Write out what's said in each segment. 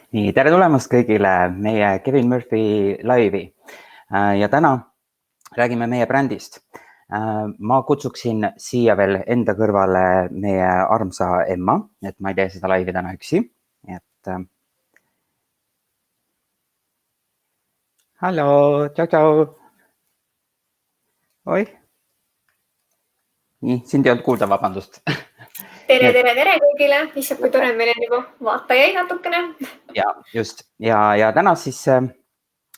Nii, tere tulemast kõigile meie Kevin Murphy laivi ja täna räägime meie brändist. Ma kutsuksin siia veel enda kõrvale meie armsa Emma, et ma ei tee seda laivi täna üksi. Hallo, tšau. Oih. Nii, sind ei olnud kuulda, vabandust. Tere kõigile, issand kui tore meil on juba vaatajaid natukene. Ja just ja täna siis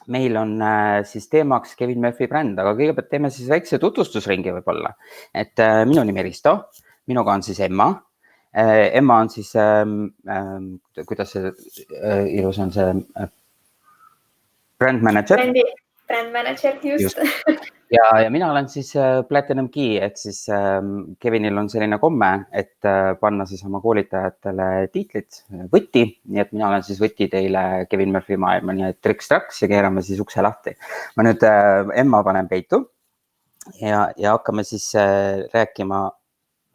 meil on siis teemaks Kevin Murphy bränd, aga kõigepealt teeme siis väikse tutvustusringi võib-olla. Et minu nimi Risto, minuga on siis Emma. Emma on siis, kuidas see ilus on see brand manager. Brand manager, just. Ja mina olen siis Platinum Key, et siis Kevinil on selline komme, et panna siis oma koolitajatele tiitlit võti, nii et mina olen siis võti teile Kevin Murphy maailma, nii et triks-traks ja keerame siis ukse lahti. Ma nüüd Emma panen peitu ja hakkame siis rääkima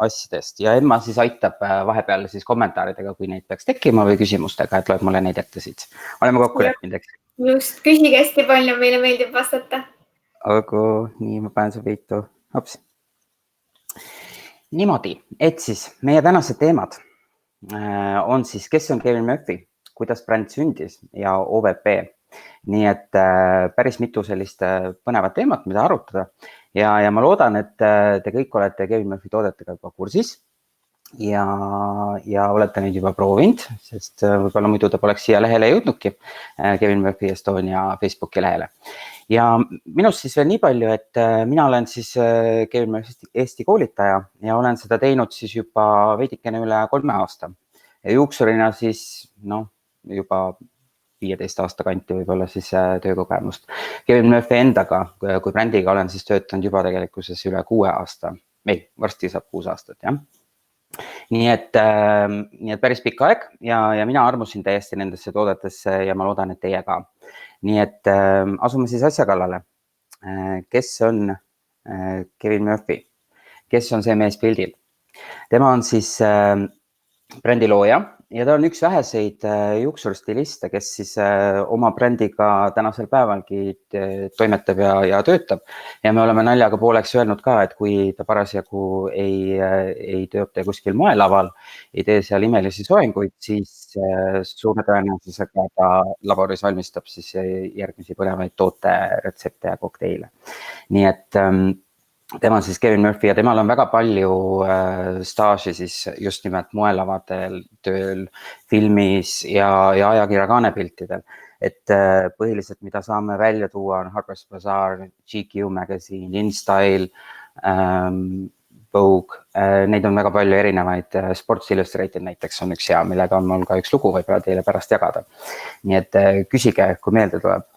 asjadest ja Emma siis aitab vahepeal siis kommentaaridega, kui neid peaks tekkima või küsimustega, et loeb mulle neid ette siit. Oleme kokku leppinud, eks? Just, küsige hästi palju, meile meeldib vastata. Aga nii, ma panen see peitu. Hops. Niimoodi, et siis meie tänased teemad on siis, kes on Kevin Murphy, kuidas bränd sündis ja OVP. Nii et päris mitu sellist põnevat teemat, mida arutada. Ja ma loodan, et te kõik olete Kevin Murphy toodetega juba kursis ja olete neid juba proovinud, sest võib-olla muidu ta poleks siia lehele jõudnudki, Kevin Murphy Estonia Facebooki lehele. Ja minust siis veel nii palju, et mina olen siis Kevin Murphy Eesti koolitaja ja olen seda teinud siis juba veidikene üle 3 aasta. Ja juuksurina siis juba 15 aasta kanti võib-olla siis töökogemust. Kevin Murphy endaga, kui brändiga olen siis töötanud juba tegelikkuses üle 6 aasta. Ei, varsti saab 6 aastat, jah. Nii et päris pikk aeg ja mina armusin täiesti nendesse toodetesse ja ma loodan, et teie ka. Nii et asume siis asja kallale. Kes on Kevin Murphy? Kes on see mees pildil? Tema on siis brändi looja ja ta on üks väheseid juuksurstiliste, kes siis oma brändiga tänasel päevalgi toimetab ja töötab. Ja me oleme naljaga pooleks öelnud ka, et kui ta parasjagu ei tööta kuskil moelaval, ei tee seal imelisi soenguid, siis suure tõenäosusega ta laboris valmistab siis järgmisi põnevaid tooteretsepte ja kokteile. Nii et tema on siis Kevin Murphy ja temal on väga palju staaži siis just nimelt moelavadel, tööl, filmis ja ajakirja kaanepiltidel. Et põhiliselt, mida saame välja tuua, on Harper's Bazaar, GQ Magazine, InStyle, Vogue. Neid on väga palju erinevaid. Sports Illustrated näiteks on üks hea, millega on mul ka üks lugu võib-olla teile pärast jagada. Nii et küsige, kui meelde tuleb.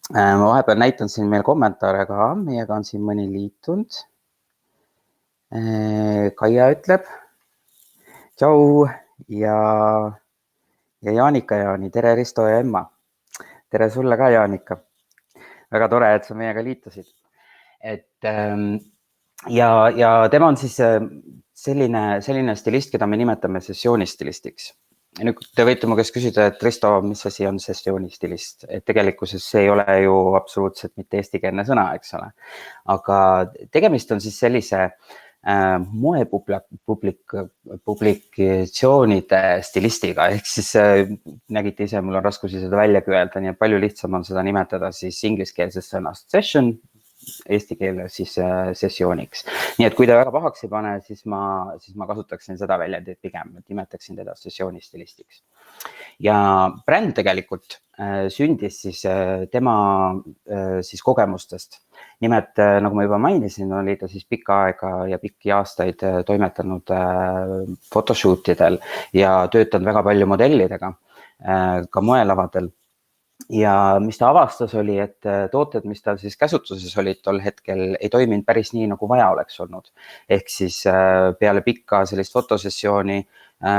Ma vahepeal näitan siin meil kommentaare ka, meiega on siin mõni liitunud. Kaia ütleb, tšau ja Jaanika Jaani, tere Risto ja Emma. Tere sulle ka, Jaanika. Väga tore, et sa meiega liitusid. Ja tema on siis selline stilist, keda me nimetame sessioonistilistiks. Nüüd te võite mu käest küsida, et Risto, mis asi on sessionistilist? Et tegelikkuses see ei ole ju absoluutselt mitte eestikeelne sõna, eks ole. Aga tegemist on siis sellise moepublikatsioonide stilistiga, ehk siis nägite ise, mul on raskusi seda välja öelda, nii et palju lihtsam on seda nimetada siis ingliskeelsest sõnast session, eesti keele siis sessiooniks. Nii et kui ta väga pahaks ei pane, siis ma kasutaksin seda väljendit pigem, et nimetaksin teda sessioonistilistiks. Ja bränd tegelikult sündis siis tema siis kogemustest. Nimelt, nagu ma juba mainisin, oli ta siis pikka aega ja pikki aastaid toimetanud photoshootidel ja töötanud väga palju modellidega, ka moelavadel. Ja mis ta avastas oli, et tooted, mis tal siis käsutuses olid tol hetkel, ei toiminud päris nii, nagu vaja oleks olnud. Ehk siis peale pikka sellist fotosessiooni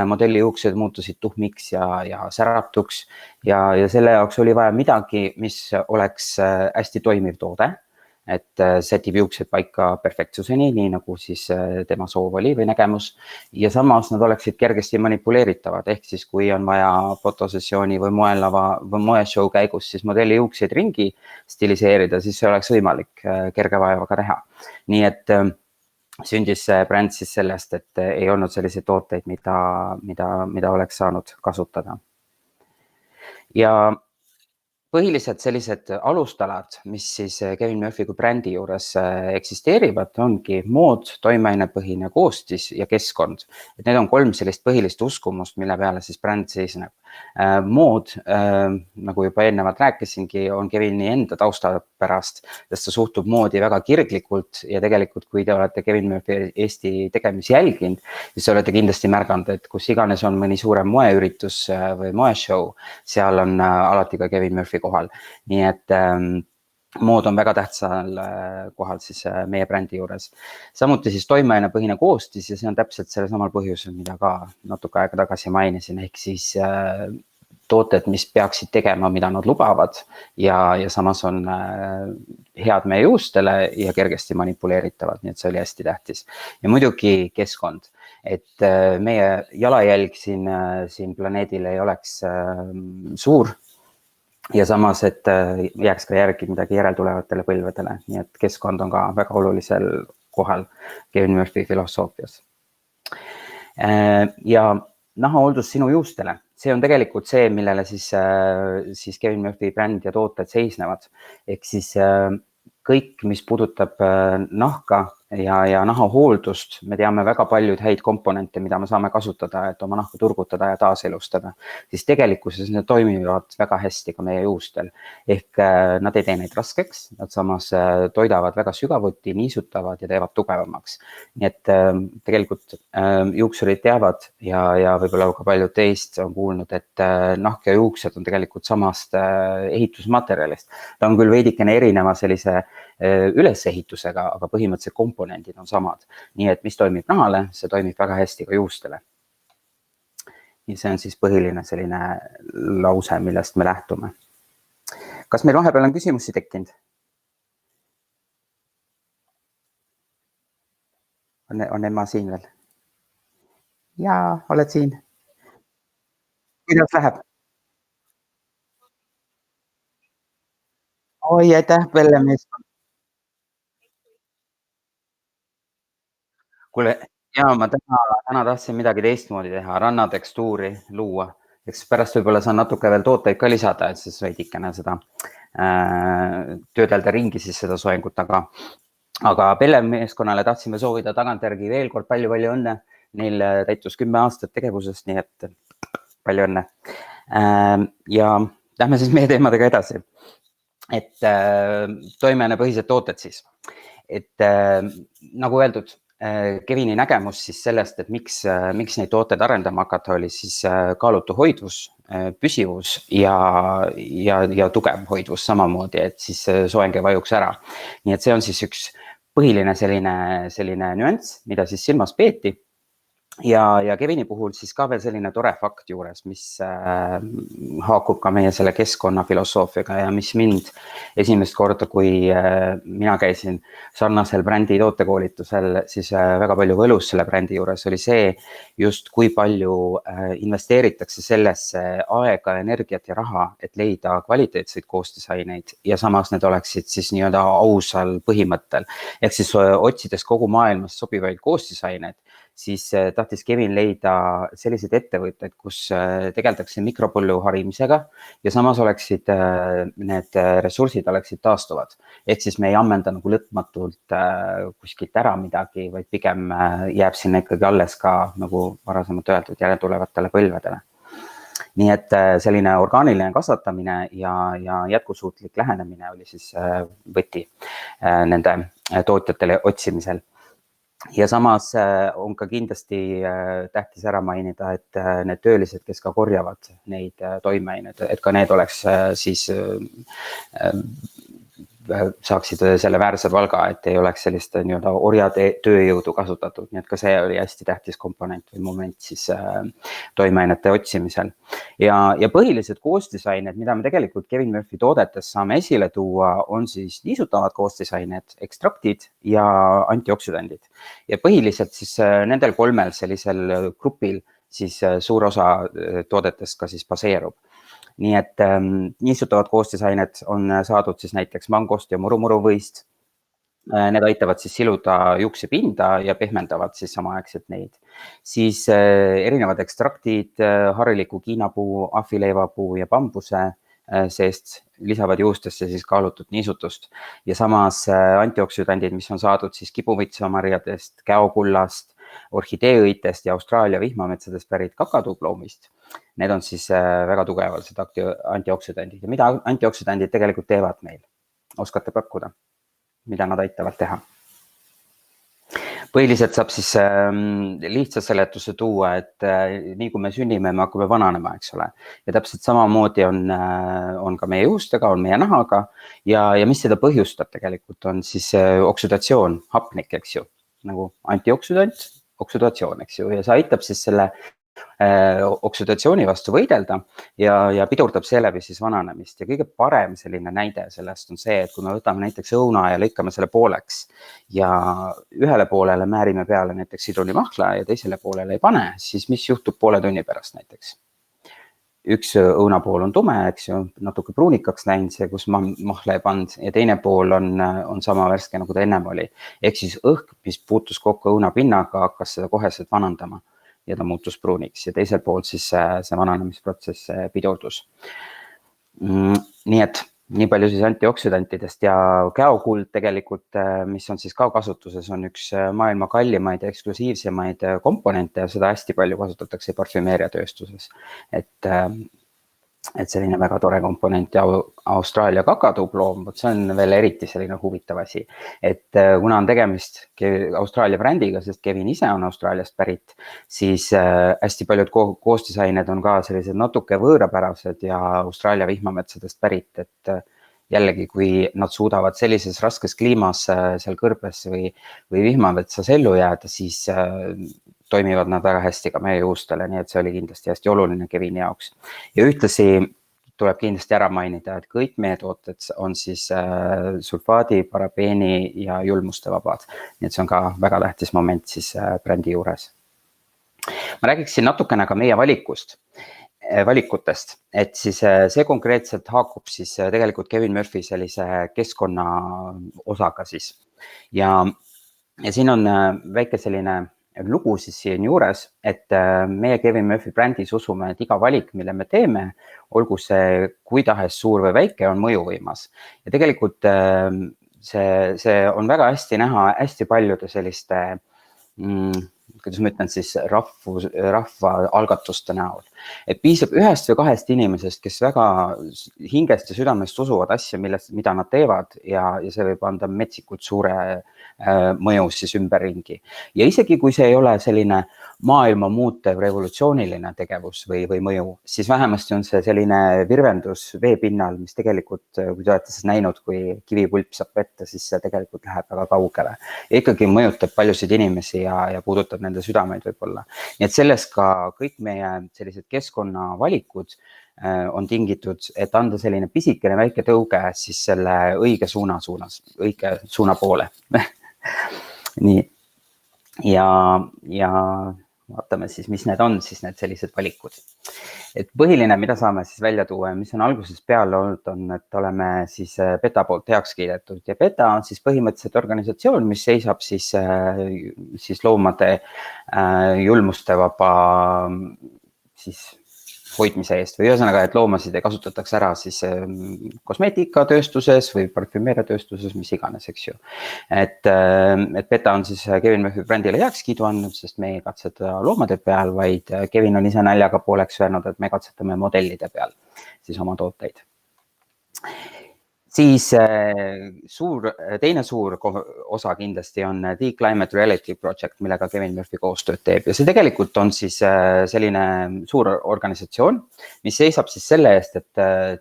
modelli juuksed muutusid tuhmiks ja säratuks ja selle jaoks oli vaja midagi, mis oleks hästi toimiv toode, et sätib juuksed paika perfektsuseni, nii nagu siis tema soov oli või nägemus. Ja samas nad oleksid kergesti manipuleeritavad, ehk siis kui on vaja fotosessiooni või moelava või moeshow käigus siis modelli juukseid ringi stiliseerida, siis see oleks võimalik kerge vaevaga teha. Nii et sündis see bränd siis sellest, et ei olnud selliseid tooteid, mida oleks saanud kasutada. Ja põhilised sellised alustalad, mis siis Kevin Murphy kui brändi juures eksisteerivad, ongi mood, toimeainepõhine koostis ja keskkond. Et need on 3 sellist põhilist uskumust, mille peale siis bränd seisneb. Mood, nagu juba eelnevalt rääkisingi, on Kevini enda tausta pärast, sest ta suhtub moodi väga kirglikult ja tegelikult, kui te olete Kevin Murphy Eesti tegemisi jälginud, siis olete kindlasti märganud, et kus iganes on mõni suurem moeüritus või moeshow, seal on alati ka Kevin Murphy kohal. Nii et mood on väga tähtsal kohal siis meie brändi juures. Samuti siis toimeainepõhine koostis ja see on täpselt selle samal põhjusel, mida ka natuke aega tagasi mainisin, ehk siis tooted, mis peaksid tegema, mida nad lubavad ja samas on head meie juustele ja kergesti manipuleeritavad, nii et see oli hästi tähtis. Ja muidugi keskkond, et meie jalajälg siin planeedil ei oleks suur ja samas, et jääks ka järgi midagi järeltulevatele põlvedele, nii et keskkond on ka väga olulisel kohal Kevin Murphy filosoofias. Ja nahahooldus sinu juustele, see on tegelikult see, millele siis Kevin Murphy bränd ja tooted seisnevad. Ehk siis kõik, mis puudutab nahka ja nahahooldust, me teame väga paljud häid komponente, mida me saame kasutada, et oma nahka turgutada ja taaselustada. Siis tegelikkuses need toimivad väga hästi ka meie juustel. Ehk nad ei tee neid raskeks, nad samas toidavad väga sügavuti, niisutavad ja teevad tugevamaks. Nii et tegelikult juuksurid teavad ja võib-olla ka paljud teist on kuulnud, et nahk ja juuksed on tegelikult samast ehitusmaterjalist. Ta on küll veidikene erineva sellise ülesehitusega, aga põhimõtteliselt komponendid on samad. Nii et mis toimib nahale, see toimib väga hästi ka juustele. Ja see on siis põhiline selline lause, millest me lähtume. Kas meil vahepeal on küsimusi tekkinud? On Emma siin veel? Jaa, oled siin. Kuidas läheb? Oi, aitäh, Pelle meeskond. Kuule, jaa, ma täna tahtsin midagi teistmoodi teha, rannatekstuuri luua. Eks pärast võib-olla saan natuke veel tooteid ka lisada, et siis veidikene seda töödelda ringi siis seda soengut, aga Pelle meeskonnale tahtsime soovida tagantjärgi veel kord palju õnne. Neil täitus 10 aastat tegevusest, nii et palju õnne. Ja lähme siis meie teemadega edasi. Et toimeainepõhised tooted siis. Et nagu öeldud, Kevini nägemus siis sellest, et miks neid tooteid arendama hakata, oli siis kaalutu hoidvus, püsivus ja tugev hoidvus samamoodi, et siis soeng ei vajuks ära. Nii et see on siis üks põhiline selline nüanss, mida siis silmas peeti. Ja Kevini puhul siis ka veel selline tore fakt juures, mis haakub ka meie selle keskkonna filosoofiaga ja mis mind esimest korda, kui mina käisin sarnasel brändi tootekoolitusel, siis väga palju võlus selle brändi juures oli see just, kui palju investeeritakse sellesse aega, energiat ja raha, et leida kvaliteetseid koostisaineid ja samas need oleksid siis nii-öelda ausal põhimõttel. Ehk siis otsides kogu maailmas sobivaid koostisaineid, siis tahtis Kevin leida selliseid ettevõtteid, kus tegeldakse mikropõllu harimisega ja samas oleksid need ressursid taastuvad. Ehk siis me ei ammenda nagu lõpmatult kuskilt ära midagi, vaid pigem jääb sinna ikkagi alles ka, nagu varasemalt öeldud, järeltulevatele põlvedele. Nii et selline orgaaniline kasvatamine ja jätkusuutlik lähenemine oli siis võti nende tootjatele otsimisel. Ja samas on ka kindlasti tähtis ära mainida, et need töölised, kes ka korjavad neid toimeaineid, et ka need oleks siis saaksid selle väärse palga, et ei oleks sellist nii-öelda orjatööjõudu kasutatud, nii et ka see oli hästi tähtis komponent või moment siis toimeainete otsimisel. Ja põhilised koostisained, mida me tegelikult Kevin Murphy toodetes saame esile tuua, on siis niisutavad koostisained, ekstraktid ja antioksüdandid. Ja põhiliselt siis nendel kolmel sellisel grupil siis suur osa toodetest ka siis baseerub. Nii et niisutavad koostisained on saadud siis näiteks mangost ja murumuruvõist. Need aitavad siis siluda juuksepinda ja pehmendavad siis samaaegselt neid. Siis erinevad ekstraktid, hariliku kiinapuu, ahvileivapuu ja bambuse seest lisavad juustesse siis kaalutud niisutust. Ja samas antioksüdandid, mis on saadud siis kibuvitsamarjadest, käokullast, orhideeõitest ja Austraalia vihmametsadest pärit kakaduploomist. Need on siis väga tugevalt antioksüdandid. Ja mida antioksüdandid tegelikult teevad meil? Oskate pakkuda? Mida nad aitavad teha? Põhiliselt saab siis lihtsa seletuse tuua, et nii kui me sünnime, me hakkame vananema, eks ole. Ja täpselt samamoodi on ka meie juustega, on meie nahaga ja mis seda põhjustab tegelikult on siis oksüdatsioon, hapnik, eks ju. Nagu antioksüdant, oksüdatsioon, eks ju. Ja see aitab siis selle oksüdatsiooni vastu võidelda ja pidurdab seeläbi siis vananemist. Ja kõige parem selline näide sellest on see, et kui me võtame näiteks õuna ja lõikame selle pooleks ja ühele poolele määrime peale näiteks sidrunimahla ja teisele poolele ei pane, siis mis juhtub poole tunni pärast näiteks? Üks õunapool on tume, eks ju, natuke pruunikaks läinud see, kus mahla ei pand ja teine pool on sama värske, nagu ta ennem oli. Ehk siis õhk, mis puutus kokku õunapinnaga, hakkas seda koheselt vanandama ja ta muutus pruuniks ja teisel pool siis see vananemisprotsess pidurdus. Nii et nii palju siis antioksüdantidest ja käokuld tegelikult, mis on siis ka kasutuses, on üks maailma kallimaid ja eksklusiivsemaid komponente ja seda hästi palju kasutatakse parfümeeriatööstuses. Et selline väga tore komponent ja Austraalia kakaduploom, see on veel eriti selline huvitav asi. Et kuna on tegemist Austraalia brändiga, sest Kevin ise on Austraaliast pärit, siis hästi paljud koostisained on ka sellised natuke võõrapärased ja Austraalia vihmametsadest pärit, et jällegi, kui nad suudavad sellises raskes kliimas seal kõrbes või vihmametsas ellu jääda, siis toimivad nad väga hästi ka meie juustele, nii et see oli kindlasti hästi oluline Kevini jaoks. Ja ühtlasi tuleb kindlasti ära mainida, et kõik meie tooted on siis sulfaadi, parabeeni ja julmuste vabad. Nii et see on ka väga tähtis moment siis brändi juures. Ma räägiksin natukene ka meie valikutest, et siis see konkreetselt haakub siis tegelikult Kevin Murphy sellise keskkonna osaga siis. Ja siin on väike selline lugu siis siin juures, et meie Kevin Murphy brändis usume, et iga valik, mille me teeme, olgu see kui tahes suur või väike, on mõjuvõimas. Ja tegelikult see on väga hästi näha hästi paljude selliste, kuidas ma ütlen siis, rahva algatuste näol. Et piisab ühest või kahest inimesest, kes väga hingest ja südamest usuvad asja, mida nad teevad ja see võib anda metsikult suure mõju siis ümberringi. Ja isegi kui see ei ole selline maailma muutev revolutsiooniline tegevus või mõju, siis vähemasti on see selline virvendus veepinnal, mis tegelikult, kui te olete siis näinud, kui kivipulp saab vette, siis see tegelikult läheb väga kaugele. Ja ikkagi mõjutab paljusid inimesi ja puudutab nende südameid võib-olla. Nii et sellest ka kõik meie sellised keskkonnavalikud on tingitud, et anda selline pisikene väike tõuge siis selle õige suuna poole. Nii. Ja vaatame siis, mis need on siis need sellised valikud. Et põhiline, mida saame siis välja tuua ja mis on algusest peale olnud, on, et oleme siis PETA poolt heaks kiidetud ja PETA on siis põhimõtteliselt organisatsioon, mis seisab siis loomade julmuste vaba siis hoidmise eest või ühesõnaga, et loomasid ei kasutatakse ära siis kosmeetikatööstuses või parfümeeriatööstuses, mis iganes, eks ju. Et PETA on siis Kevin Murphy brändile heakskiidu andnud, sest me ei katseta loomade peal, vaid Kevin on ise naljaga pooleks öelnud, et me katsetame modellide peal siis oma tooteid. Siis teine suur osa kindlasti on The Climate Reality Project, millega Kevin Murphy koostööd teeb. Ja see tegelikult on siis selline suur organisatsioon, mis seisab siis selle eest, et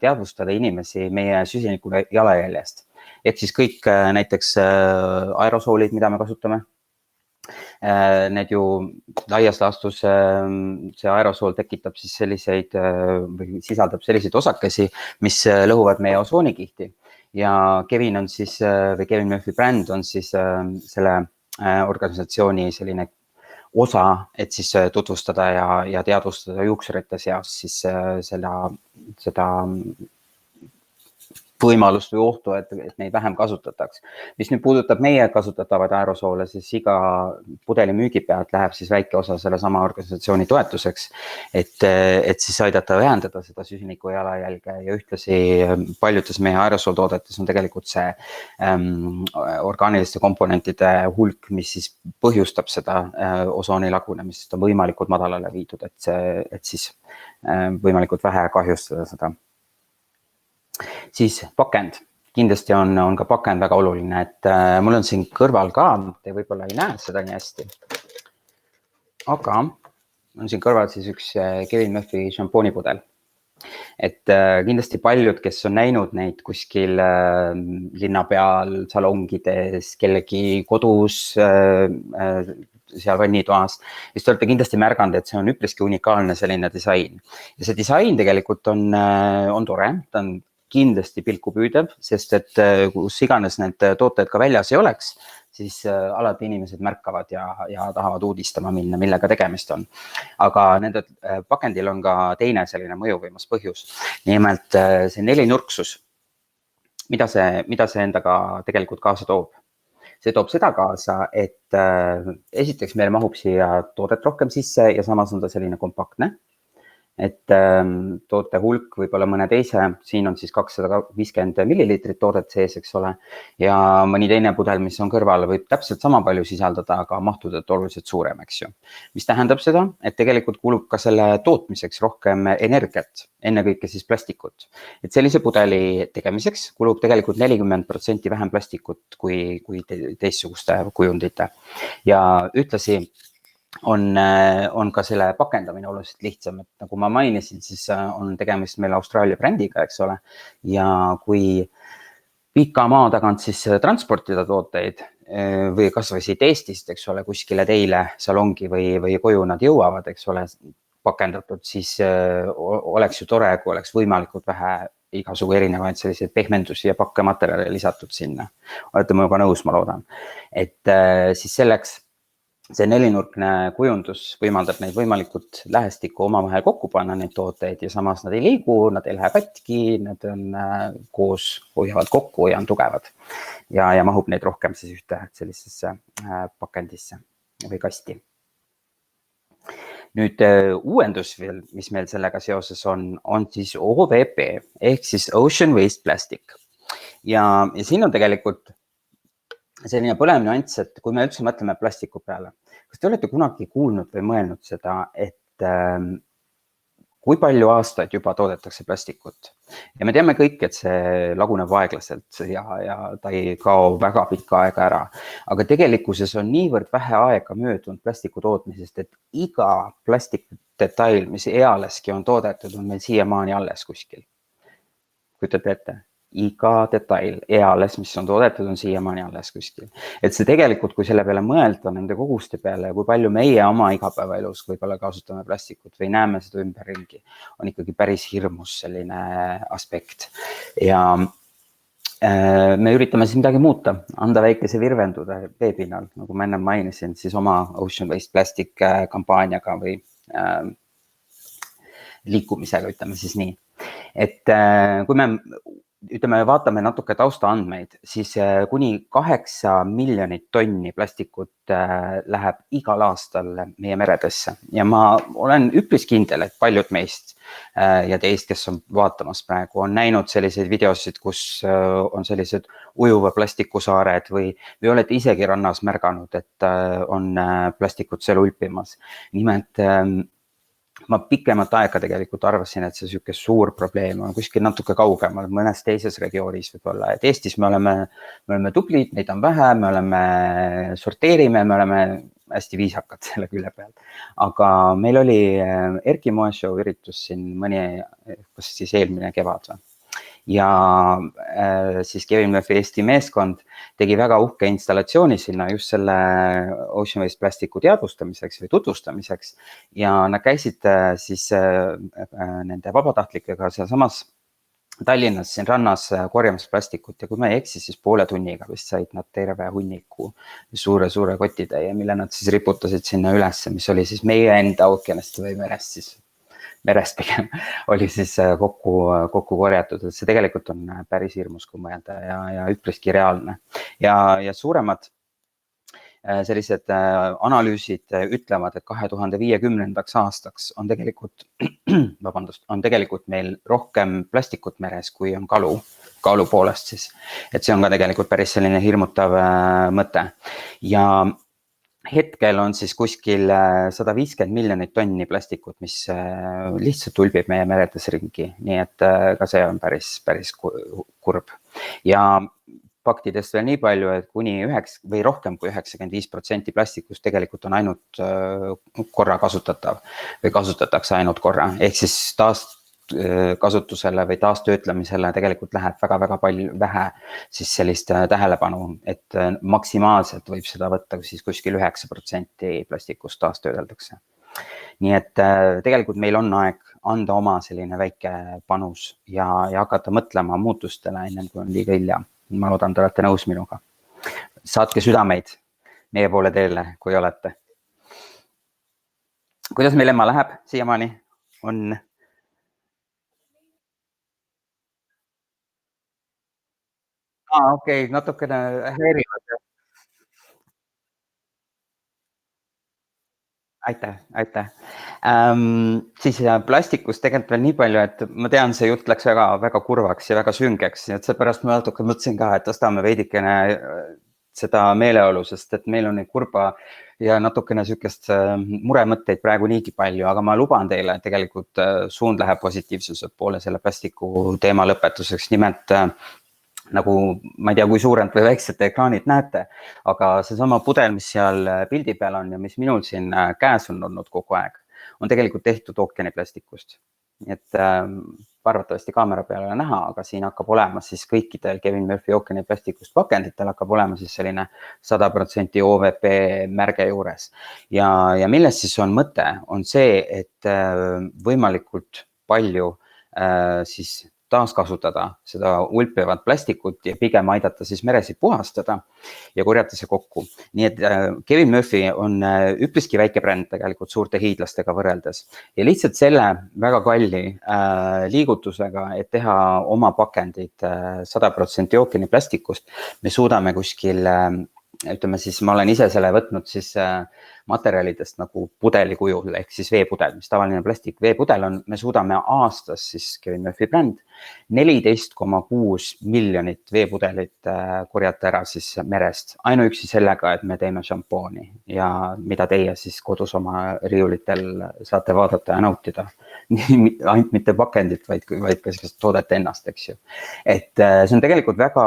teadvustada inimesi meie süsiniku jalajäljest. ehk siis kõik näiteks aerosoolid, mida me kasutame. Need ju laias laastus see aerosool tekitab siis selliseid või sisaldab selliseid osakesi, mis lõhuvad meie osoonikihti ja Kevin on siis või Kevin Murphy bränd on siis selle organisatsiooni selline osa, et siis tutvustada ja teadvustada juuksurite seas siis seda võimalust või ohtu, et neid vähem kasutataks. Mis nüüd puudutab meie kasutatavaid aerosoole, siis iga pudeli müügi pealt läheb siis väike osa selle sama organisatsiooni toetuseks, et siis aidata vähendada seda süsiniku jalajälge ja ühtlasi paljudes meie aerosooltoodetes on tegelikult see orgaaniliste komponentide hulk, mis siis põhjustab seda osooni lagunemist, on võimalikult madalale viidud, et siis võimalikult vähe kahjustada seda. Siis pakend. Kindlasti on ka pakend väga oluline, et mul on siin kõrval ka, te võib-olla ei näe seda nii hästi, aga on siin kõrval siis üks Kevin Murphy šampoonipudel. Et kindlasti paljud, kes on näinud neid kuskil linna peal, salongides, kellegi kodus, seal vannitoas, siis te olete kindlasti märganud, et see on üpriski unikaalne selline disain. Ja see disain tegelikult on tore, ta on kindlasti pilku püüdev, sest et kus iganes need tooted ka väljas ei oleks, siis alati inimesed märkavad ja tahavad uudistama minna, millega tegemist on. Aga nende pakendil on ka teine selline mõjuvõimas põhjus. Nimelt see nelinurksus, mida see endaga tegelikult kaasa toob. See toob seda kaasa, et esiteks meil mahub siia toodet rohkem sisse ja samas on ta selline kompaktne. Et toote hulk võib-olla mõne teise, siin on siis 250 milliliitrit toodet sees, eks ole, ja mõni teine pudel, mis on kõrval, võib täpselt sama palju sisaldada, aga mahtuda oluliselt suurem, eks ju. Mis tähendab seda, et tegelikult kulub ka selle tootmiseks rohkem energiat, ennekõike siis plastikut. Et sellise pudeli tegemiseks kulub tegelikult 40% vähem plastikut kui teistsuguste kujundite. Ja ühtlasi on ka selle pakendamine oluliselt lihtsam, et nagu ma mainisin, siis on tegemist meil Austraalia brändiga, eks ole, ja kui pika maa tagant siis transportida tooteid või kas või siit Eestist, eks ole, kuskile teile salongi või koju nad jõuavad, eks ole, pakendatud, siis oleks ju tore, kui oleks võimalikult vähe igasugu erinevaid selliseid pehmendusi ja pakkematerjale lisatud sinna. Olete minuga nõus, ma loodan. Et siis selleks see nelinurkne kujundus võimaldab neid võimalikult lähestikku omavahel kokku panna neid tooteid ja samas nad ei liigu, nad ei lähe katki, nad on koos, hoiavad kokku ja on tugevad. Ja mahub neid rohkem siis ühte sellisesse pakendisse või kasti. Nüüd uuendus veel, mis meil sellega seoses on siis OVP ehk siis Ocean Waste Plastic. Ja siin on tegelikult selline põlev nüanss, et kui me üldse mõtleme plastiku peale, kas te olete kunagi kuulnud või mõelnud seda, et kui palju aastaid juba toodetakse plastikut? Ja me teame kõik, et see laguneb aeglaselt ja ta ei kao väga pikka aega ära. Aga tegelikkuses on niivõrd vähe aega möödunud plastiku tootmisest, et iga plastikdetail, mis ealeski on toodetud, on meil siiamaani alles kuskil. Kujutate ette? Iga detail eales, mis on toodetud, on siiamaani alles kuskil. Et see tegelikult, kui selle peale mõelda nende koguste peale, kui palju meie oma igapäevaelus võib-olla kasutame plastikut või näeme seda ümberringi, on ikkagi päris hirmus selline aspekt. Ja me üritame siis midagi muuta, anda väikese virvenduda veepinnal, nagu ma enne mainisin, siis oma Ocean Waste Plastic kampaaniaga või liikumisega, ütleme siis nii. Et kui me vaatame natuke taustaandmeid, siis kuni 8 miljonit tonni plastikut läheb igal aastal meie meredesse. Ja ma olen üpris kindel, et paljud meist ja teist, kes on vaatamas praegu, on näinud selliseid videosid, kus on sellised ujuva plastikusaared või olete isegi rannas märganud, et on plastikut seal ulpimas. Nimelt ma pikemat aega tegelikult arvasin, et see siuke suur probleem on kuskil natuke kaugemal, mõnes teises regioonis võib-olla. Et Eestis me oleme tublid, neid on vähe, me sorteerime, me oleme hästi viisakad selle külje peal. Aga meil oli Erki Moeshow üritus siin kas siis eelmine kevad. ja siis Kevin Murphy Eesti meeskond tegi väga uhke installatsiooni sinna just selle Ocean Waste Plasticu teadvustamiseks või tutvustamiseks ja nad käisid siis nende vabatahtlikega sealsamas Tallinnas siin rannas korjamas plastikut ja kui ma ei eksi, siis poole tunniga vist said nad terve hunniku suure kotitäie, mille nad siis riputasid sinna ülesse, mis oli siis meie enda ookeanist või merest pigem oli siis kokku korjatud, et see tegelikult on päris hirmus, kui mõelda ja üpriski reaalne ja suuremad sellised analüüsid ütlevad, et 2050. aastaks on tegelikult, on tegelikult meil rohkem plastikut meres, kui on kaalu poolest siis. Et see on ka tegelikult päris selline hirmutav mõte. Ja hetkel on siis kuskil 150 miljonit tonni plastikut, mis lihtsalt tulbib meie meredes ringi. Nii et ka see on päris kurb. Ja faktidest veel nii palju, et kuni rohkem kui 95% plastikust tegelikult on ainult korra kasutatav või kasutatakse ainult korra. Ehk siis taaskasutusele või taastöötlemisele tegelikult läheb väga vähe siis sellist tähelepanu, et maksimaalselt võib seda võtta siis kuskil 9% plastikust taastöödeldakse. Nii et tegelikult meil on aeg anda oma selline väike panus ja hakata mõtlema muutustele enne kui on liiga hilja. Ma loodan, te olete nõus minuga. Saatke südameid meie poole teele, kui olete. Kuidas meil Emma läheb siiamaani? On... Okei, natukene häirivad. Aitäh. Siis plastikust tegelikult veel nii palju, et ma tean, see jutt läks väga kurvaks ja väga süngeks, et seepärast ma natuke mõtlesin ka, et tõstame veidikene seda meeleolu, sest et meil on neid kurba ja natukene sükest muremõtteid praegu niigi palju, aga ma luban teile, et tegelikult suund läheb positiivsuse poole selle plastiku teema lõpetuseks. Nimelt nagu ma ei tea, kui suured või väiksed ekraanid näete, aga seesama pudel, mis seal pildi peal on ja mis minul siin käes on olnud kogu aeg, on tegelikult tehtud ookeaniplastikust. Nii et arvatavasti kaamera peal ei ole näha, aga siin hakkab olema siis kõikidel Kevin Murphy ookeaniplastikust pakenditel hakkab olema siis selline 100% OVP märge juures. Ja milles siis on mõte? On see, et võimalikult palju siis taaskasutada seda ulpivat plastikut ja pigem aidata siis meresid puhastada ja korjata see kokku. Nii et Kevin Murphy on üpriski väike bränd tegelikult suurte hiidlastega võrreldes ja lihtsalt selle väga kalli liigutusega, et teha oma pakendid 100% ookeaniplastikust, me suudame kuskil, ütleme siis, ma olen ise selle võtnud siis materjalidest nagu pudeli kujul ehk siis veepudel, mis tavaline plastik veepudel on, me suudame aastas siis Kevin Murphy bränd 14,6 miljonit veepudelit korjata ära siis merest. Ainuüksi sellega, et me teeme šampooni ja mida teie siis kodus oma riiulitel saate vaadata ja nautida. Ainult mitte pakendit, vaid ka toodet ennast, eks ju. Et see on tegelikult väga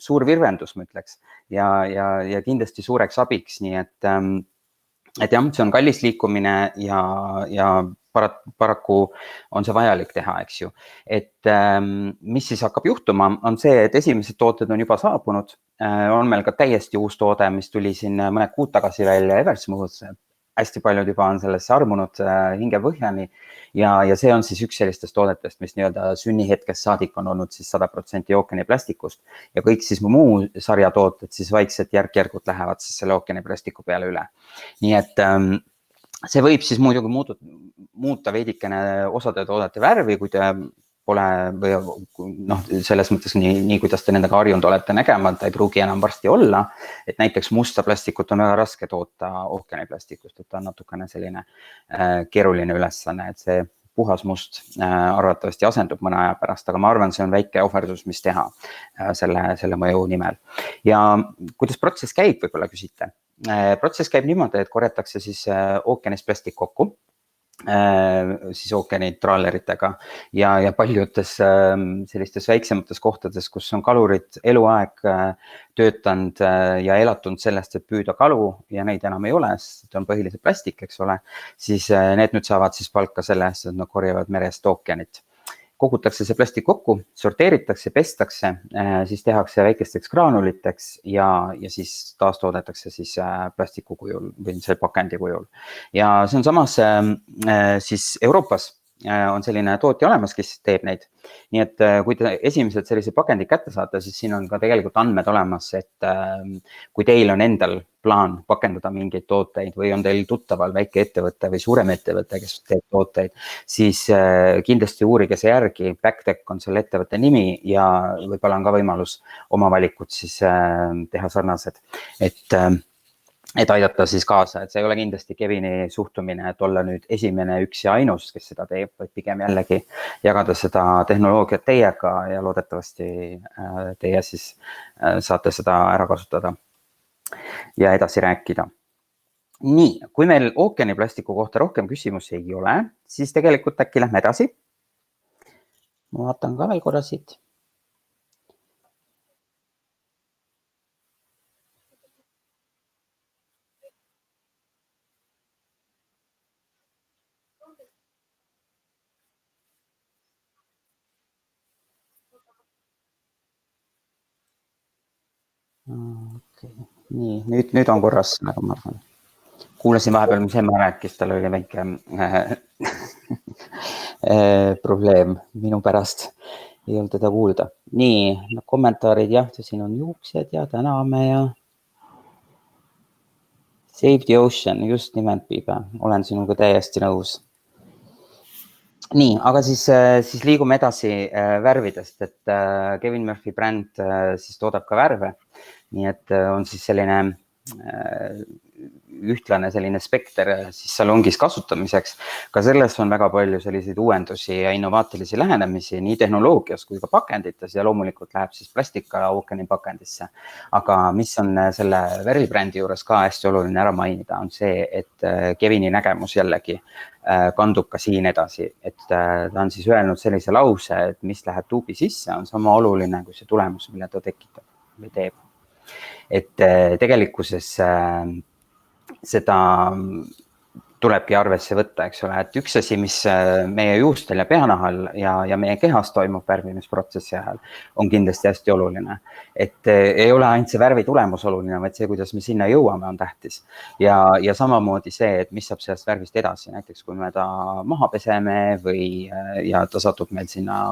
suur virvendus, ma ütleks, ja kindlasti suureks abiks, nii et jah, see on kallis liikumine ja paraku on see vajalik teha, eks ju. Et mis siis hakkab juhtuma, on see, et esimesed tooted on juba saabunud. On meil ka täiesti uus toode, mis tuli siin mõned kuud tagasi välja Eversmooth. Hästi paljud juba on sellesse armunud hingepõhjani ja see on siis üks sellistest toodetest, mis nii-öelda sünnihetkest saadik on olnud siis 100% ookeaniplastikust ja kõik siis muu sarja tooted siis vaikselt järk-järgult lähevad siis selle ookeaniplastiku peale üle. Nii et see võib siis muidugi muuta veidikene osade toodete värvi, kui te pole või selles mõttes nii, kuidas te nendega harjunud olete nägema, ta ei pruugi enam varsti olla, et näiteks musta plastikut on väga raske toota ookeaniplastikust, et ta on natukene selline keeruline ülesanne, et see puhas must arvatavasti asendub mõne aja pärast, aga ma arvan, see on väike ohverdus, mis teha selle mõju nimel. Ja kuidas protsess käib, võib-olla küsite? Protsess käib niimoodi, et korjatakse siis ookeanist plastik kokku, siis ookeani traalleritega ja paljudes sellistes väiksemates kohtades, kus on kalurid eluaeg töötanud ja elatunud sellest, et püüda kalu ja neid enam ei ole, sest on põhiliselt plastik, eks ole, siis need nüüd saavad siis palka selle eest, et nad korjavad merest ookeanit. kogutakse see plastik kokku, sorteeritakse, pestakse, siis tehakse väikesteks graanuliteks ja siis taastoodetakse siis plastiku kujul või see pakendi kujul. Ja see on samas siis Euroopas on selline tootja olemas, kes teeb neid. Nii et kui te esimesed sellise pakendi kätte saate, siis siin on ka tegelikult andmed olemas, et kui teil on endal plaan pakendada mingeid tooteid või on teil tuttaval väike ettevõte või suurem ettevõte, kes teeb tooteid, siis kindlasti uurige see järgi. Backtech on selle ettevõtte nimi ja võib-olla on ka võimalus oma valikud siis teha sarnased, et aidata siis kaasa, et see ei ole kindlasti Kevini suhtumine, et olla nüüd esimene, üks ja ainus, kes seda teeb, vaid pigem jällegi jagada seda tehnoloogiat teiega ja loodetavasti teie siis saate seda ära kasutada ja edasi rääkida. Nii, kui meil ookeaniplastiku kohta rohkem küsimusi ei ole, siis tegelikult äkki lähme edasi. Ma vaatan ka veel korra siit. Okay. Nii, nüüd on korras, nagu ma arvan. Kuulasin vahepeal, mis Emma rääkis, tal oli väike probleem minu pärast. Ei olnud teda kuulda. Nii, kommentaarid, jah, siin on juuksed ja täname ja Save the Ocean, just nimelt Piibe, olen sinuga täiesti nõus. Nii, aga siis liigume edasi värvidest, et Kevin Murphy bränd siis toodab ka värve. Nii et on siis selline ühtlane selline spekter siis salongis kasutamiseks. Ka selles on väga palju selliseid uuendusi ja innovaatilisi lähenemisi nii tehnoloogias kui ka pakendites ja loomulikult läheb siis plastika ookeani pakendisse. Aga mis on selle värvibrändi juures ka hästi oluline ära mainida, on see, et Kevini nägemus jällegi kandub ka siin edasi, et ta on siis öelnud sellise lause, et mis läheb tuubi sisse, on sama oluline kui see tulemus, mille ta tekitab või teeb. Et tegelikkuses seda tulebki arvesse võtta, eks ole, et üks asi, mis meie juustel ja peanahal ja meie kehas toimub värvimisprotsessi ajal, on kindlasti hästi oluline. Et ei ole ainult see värvi tulemus oluline, vaid see, kuidas me sinna jõuame, on tähtis. Ja samamoodi see, et mis saab sellest värvist edasi, näiteks kui me ta maha peseme ja ta satub meil sinna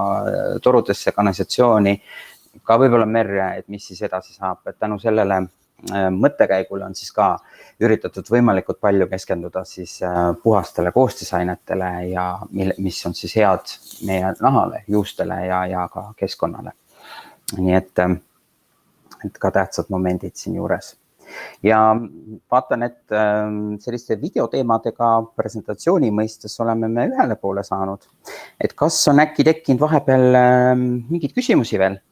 torudesse, kanalisatsiooni, ka võib-olla merre, et mis siis edasi saab, et tänu sellele mõttekäigule on siis ka üritatud võimalikult palju keskenduda siis puhastele koostisainetele ja mis on siis head meie nahale, juustele ja ka keskkonnale. Nii et ka tähtsad momendid siin juures. Ja vaatan, et selliste videoteemadega presentatsiooni mõistes oleme me ühele poole saanud. Et kas on äkki tekkinud vahepeal mingeid küsimusi veel?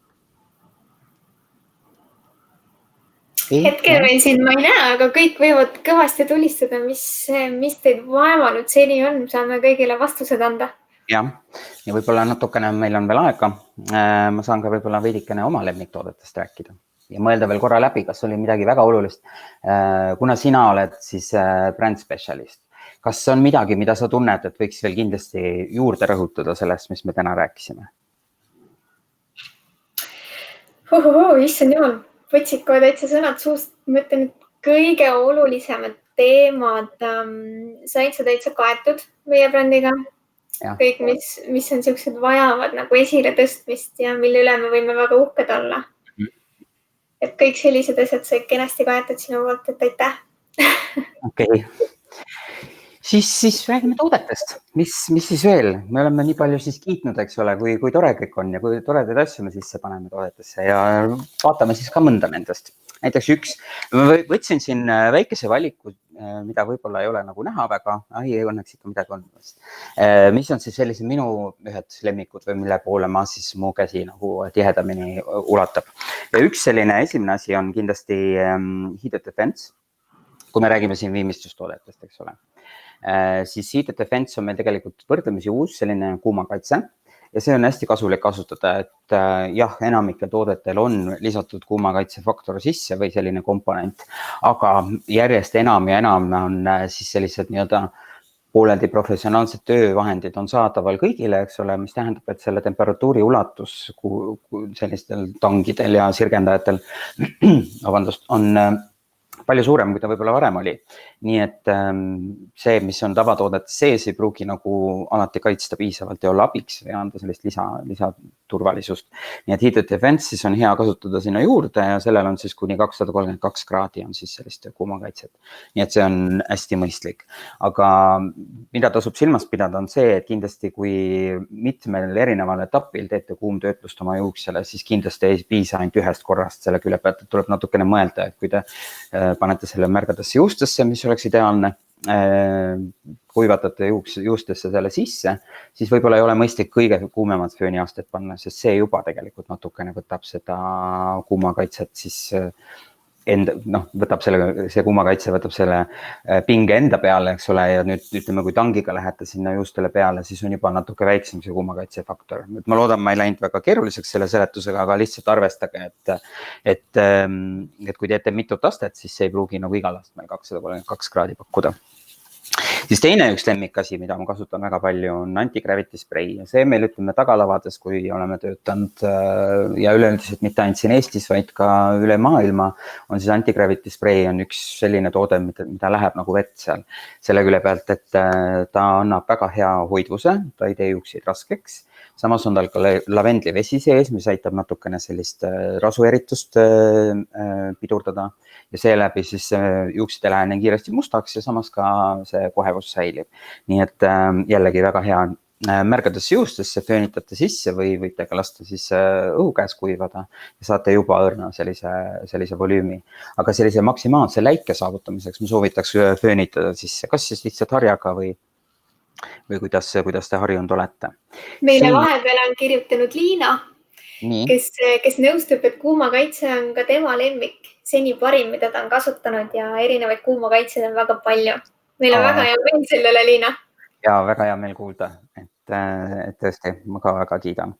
Hetkel meil siin ma ei näe, aga kõik võivad kõvasti tulistada, mis teid vaevanud seni on, saame kõigile vastused anda. Jah, ja võib-olla natukene meil on veel aega. Ma saan ka võib-olla veidikene oma lemmiktoodetest rääkida ja mõelda veel korra läbi, kas oli midagi väga olulist. Kuna sina oled siis brändspetsialist, kas on midagi, mida sa tunned, et võiks veel kindlasti juurde rõhutada sellest, mis me täna rääkisime? Issand jumal. Võtsid kohe täitsa sõnad suust, ma ütlen, et kõige olulisemad teemad said sa täitsa kaetud meie brändiga. Ja. Kõik, mis on sellised vajavad nagu esile tõstmist ja mille üle me võime väga uhked olla. Et kõik sellised asjad said kenasti kaetud sinu poolt, et aitäh. Okei. Siis räägime toodetest. Mis siis veel? Me oleme nii palju siis kiitnud, eks ole, kui tore kõik on ja kui toredaid asju me sisse paneme toodetesse ja vaatame siis ka mõnda nendest. Näiteks võtsin siin väikese valiku, mida võib-olla ei ole nagu näha väga, õnneks ikka midagi on. Mis on siis sellised minu ühed lemmikud või mille poole ma siis mu käsi nagu tihedamini ulatab. Ja üks selline esimene asi on kindlasti Heated Defense, kui me räägime siin viimistlustoodetest, eks ole. Siis Heated Defense on meil tegelikult võrdlemisi uus selline kuumakaitse ja see on hästi kasulik kasutada, et jah, enamikel toodetel on lisatud kuumakaitsefaktor sisse või selline komponent, aga järjest enam ja enam on siis sellised nii-öelda pooleldi professionaalsed töövahendid on saadaval kõigile, eks ole, mis tähendab, et selle temperatuuri ulatus sellistel tangidel ja sirgendajatel on palju suurem, kui ta võib-olla varem oli. Nii et see, mis on tavatoodetes sees, ei pruugi nagu alati kaitsta piisavalt ja olla abiks või anda sellist lisaturvalisust. Nii et Heated Defense siis on hea kasutada sinna juurde ja sellel on siis kuni 232 kraadi on siis sellist kuumakaitset. Nii et see on hästi mõistlik. Aga mida tasub silmas pidada on see, et kindlasti kui mitmel erineval etapil teete kuumtöötlust oma juuksele, siis kindlasti ei piisa ainult ühest korrast selle külje pealt, et tuleb natukene mõelda, et kui te panete selle märgadesse juustesse, mis oleks ideaalne, kuivatate juustesse selle sisse, siis võib-olla ei ole mõistlik kõige kuumemat fööniastet panna, sest see juba tegelikult natukene võtab seda kuumakaitset siis võtab see kuumakaitse võtab selle pinge enda peale, eks ole, ja nüüd ütleme, kui tangiga lähete sinna juustele peale, siis on juba natuke väiksem see kuumakaitsefaktor. Ma loodan, ma ei läinud väga keeruliseks selle seletusega, aga lihtsalt arvestage, et kui teete mitut astet, siis see ei pruugi nagu igal astmel 232 kraadi pakkuda. Siis teine üks lemmikasi, mida ma kasutan väga palju, on anti-gravity spray ja see meil ütleme tagalavades, kui oleme töötanud ja üleüldiselt mitte ainult siin Eestis, vaid ka üle maailma, on siis anti-gravity spray on üks selline toode, mida läheb nagu vett seal selle külje pealt, et ta annab väga hea hoidvuse, ta ei tee juukseid raskeks. Samas on tal ka lavendlivesi sees, mis aitab natukene sellist rasueritust pidurdada ja seeläbi siis juuksed ei lähe kiiresti mustaks ja samas ka see kohevus säilib. Nii et jällegi väga hea märgadesse juustesse, föönitate sisse või võite ka lasta siis õhu käes kuivada ja saate juba õrna sellise volüümi. Aga sellise maksimaalse läike saavutamiseks ma soovitaks föönitada sisse, kas siis lihtsalt harjaga või kuidas te harjunud olete. Meile vahepeal on kirjutanud Liina, kes nõustub, et kuumakaitse on ka tema lemmik, seni parim, mida ta on kasutanud ja erinevaid kuumakaitseid on väga palju. Meil on väga hea meel sellele, Liina. Ja väga hea meel kuulda, et tõesti, ma ka väga kiidan.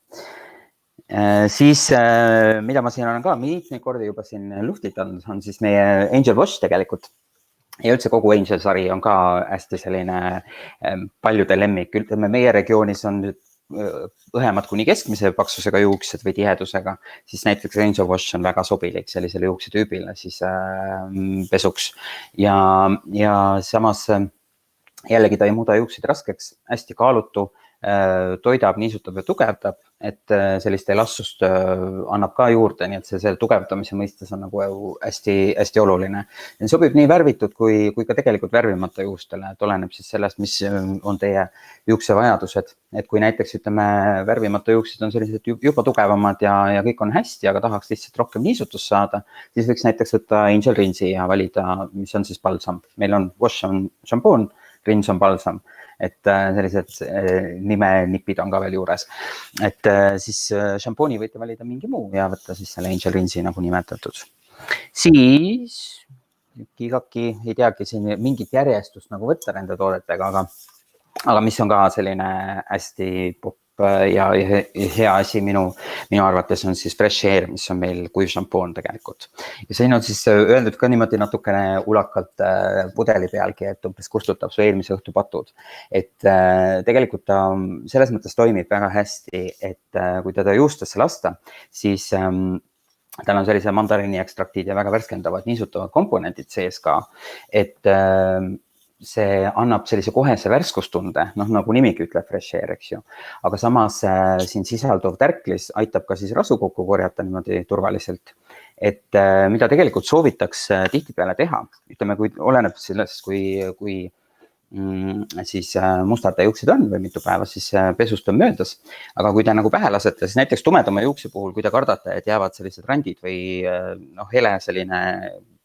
Siis, mida ma siin olen ka mitmeid kordi juba siin luhtitanud, on siis meie Angel Wash tegelikult. Ja üldse kogu Angel sari on ka hästi selline paljude lemmik. Ütleme, meie regioonis on õhemad kuni keskmise paksusega juuksed või tihedusega, siis näiteks Angel Wash on väga sobilik sellisele juuksetüübile siis pesuks. Ja samas jällegi ta ei muuda juukseid raskeks, hästi kaalutu, toidab, niisutab ja tugevdab, et sellist elastsust annab ka juurde, nii et see tugevdamise mõistes on nagu hästi oluline. Ja sobib nii värvitud kui ka tegelikult värvimata juustele, et oleneb siis sellest, mis on teie juuksevajadused. Et kui näiteks ütleme, värvimata juuksed on sellised juba tugevamad ja kõik on hästi, aga tahaks lihtsalt rohkem niisutust saada, siis võiks näiteks võtta Angel Rinsi ja valida, mis on siis balsam. Meil on Wash on šampoon, Rins on balsam. Et sellised nimenipid on ka veel juures. Et siis šampooni võite valida mingi muu ja võtta siis selle Angel Rinsi nagu nimetatud. Siis kikaki, ei teagi siin mingit järjestust nagu võtta nende toodetega, aga mis on ka selline hästi popp ja hea asi minu arvates on siis Fresh Air, mis on meil kuiv šampoon tegelikult. Ja siin on siis öeldud ka niimoodi natukene ulakalt pudeli pealgi, et umbes kustutab su eelmise õhtu patud. Et tegelikult ta selles mõttes toimib väga hästi, et kui teda juustesse lasta, siis tal on sellise mandariini ekstraktid ja väga värskendavad, niisutavad komponendid sees ka, et see annab sellise kohese värskustunde, nagu nimigi ütleb Fresh Air, eks ju. Aga samas siin sisalduv tärklis aitab ka siis rasu kokku korjata niimoodi turvaliselt. Et mida tegelikult soovitaks tihtipeale teha, ütleme, kui oleneb sellest, kui siis mustad juuksed on või mitu päeva, siis pesust on möödas. Aga kui te nagu pähe lasete, siis näiteks tumedama juukse puhul, kui te kardate, et jäävad sellised randid või hele selline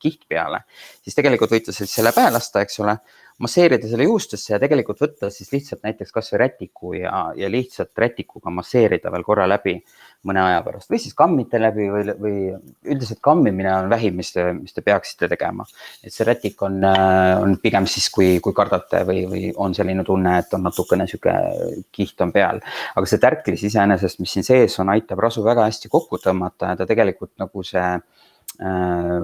kiht peale, siis tegelikult võite selle pähe lasta, eks ole, masseerida selle juustesse ja tegelikult võtta siis lihtsalt näiteks kas või rätiku ja lihtsalt rätikuga masseerida veel korra läbi mõne aja pärast või siis kammite läbi või üldiselt kammimine on vähim, mis te peaksite tegema. Et see rätik on pigem siis, kui kardate või on selline tunne, et on natukene süke kiht on peal. Aga see tärklis iseenesest, mis siin sees on, aitab rasu väga hästi kokku tõmmata ja ta tegelikult nagu see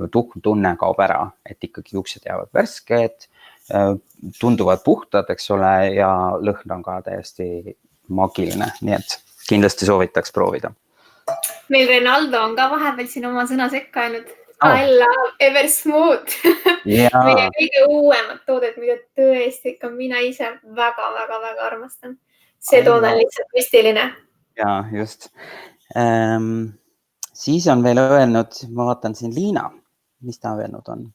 tuhmtunne kaob ära, et ikkagi juuksed jäävad värsked, tunduvad puhtad, eks ole, ja lõhn on ka täiesti magiline, nii et kindlasti soovitaks proovida. Meil Renaldo on ka vahepeal siin oma sõna sekka ainult. I love Eversmooth. Meie kõige uuemad toodet, mida tõesti ikka mina ise väga armastan. See toode on lihtsalt müstiline. Ja, just. Siis on veel öelnud, ma vaatan siin Liina, mis ta öelnud on.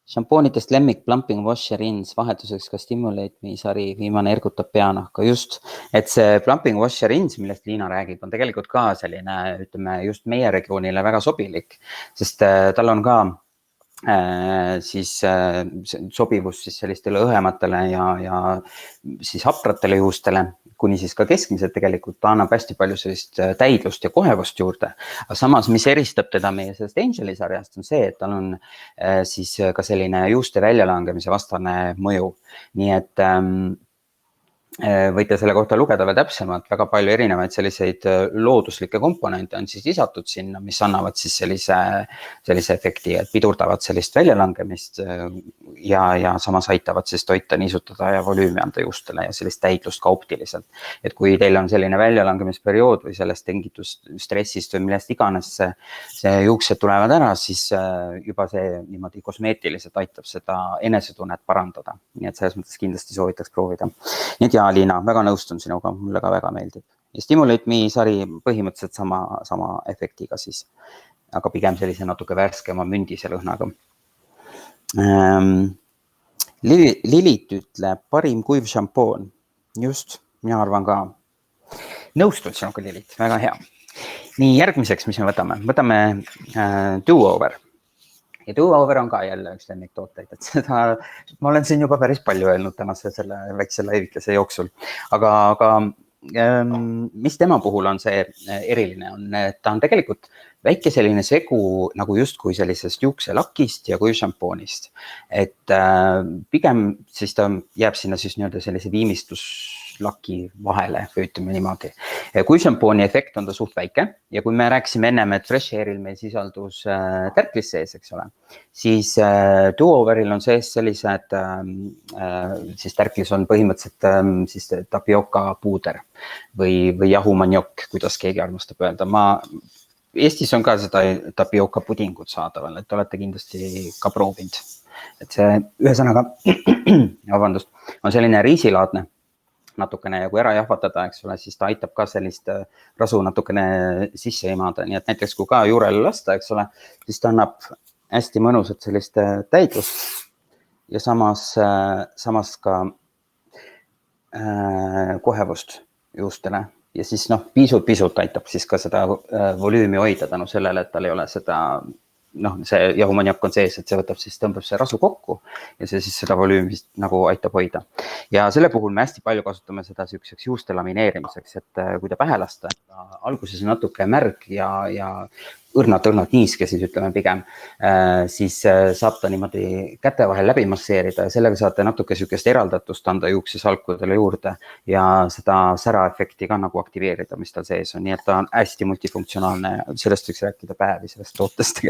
Šampoonidest lemmik Plumping Wash ja Rinse vahetuseks ka Stimulate Me sari, viimane ergutab peanahka. Just, et see Plumping Wash ja Rinse, millest Liina räägib, on tegelikult ka selline, ütleme, just meie regioonile väga sobilik, sest tal on ka siis sobivus siis sellistele õhematele ja siis hapratele juustele, kuni siis ka keskmiselt tegelikult ta annab hästi palju sellist täidlust ja kohevust juurde. Aga samas, mis eristab teda meie sellest Angeli sarjast, on see, et tal on siis ka selline juuste väljalangemise vastane mõju. Nii et võite selle kohta lugeda veel täpsemalt, väga palju erinevaid selliseid looduslikke komponente on siis lisatud sinna, mis annavad siis sellise efekti, et pidurdavad sellist väljalangemist ja samas aitavad siis toita niisutada ja volüümi anda juustele ja sellist täidlust ka optiliselt. Et kui teil on selline väljalangemisperiood või sellest tingitud stressist või millest iganes see juuksed tulevad ära, siis juba see niimoodi kosmeetiliselt aitab seda enesetunnet parandada. Nii et selles mõttes kindlasti soovitaks proovida. Nii ja Liina, väga nõustun sinuga, mulle ka väga meeldib. Ja Stimulate Me sari põhimõtteliselt sama efektiga siis, aga pigem sellise natuke värskema mündise lõhnaga. Lilit ütleb parim kuiv šampoon. Just, mina arvan ka. Nõustun sinuga, Lilit, väga hea. Nii, järgmiseks, mis me võtame? Võtame Do-Over. Ja Do-Over on ka jälle üks lemmiktooteid, et seda ma olen siin juba päris palju öelnud tänase selle väikse laivikese jooksul. Aga mis tema puhul on see eriline on, et ta on tegelikult väike selline segu nagu justkui sellisest juukselakist ja kuivšampoonist. Et pigem siis ta jääb sinna siis nii-öelda sellise viimistluslaki vahele, või ütleme niimoodi. Kuivšampooni efekt on ta suht väike ja kui me rääkisime ennem, et Fresh Airil meil sisaldus tärklis sees, eks ole, siis Do-Overil on sees sellised, siis tärklis on põhimõtteliselt siis tapioka puuder või jahumaniok, kuidas keegi armastab öelda. Eestis on ka seda tapioka pudingut saadaval, et olete kindlasti ka proovinud. Et see ühesõnaga, vabandust, on selline riisilaadne natukene ja kui ära jahvatada, eks ole, siis ta aitab ka sellist rasu natukene sisse imada. Nii et näiteks kui ka juurele lasta, eks ole, siis ta annab hästi mõnusat sellist täidlust ja samas ka kohevust juustele. Ja siis pisut aitab siis ka seda volüümi hoida tänu sellele, et tal ei ole seda, see jahumaniak on sees, et see võtab siis, tõmbab see rasu kokku ja see siis seda volüümi nagu aitab hoida. Ja selle puhul me hästi palju kasutame seda selliseks juuste lamineerimiseks, et kui ta pähe lasta, alguses natuke märg ja õrnad niiske, siis ütleme pigem, siis saab ta niimoodi käte vahel läbi masseerida ja sellega saate natuke sükest eraldatust anda juuksesalkudele juurde ja seda säraefekti ka nagu aktiveerida, mis tal sees on. Nii et ta on hästi multifunktsionaalne, sellest võiks rääkida päevi sellest tootest.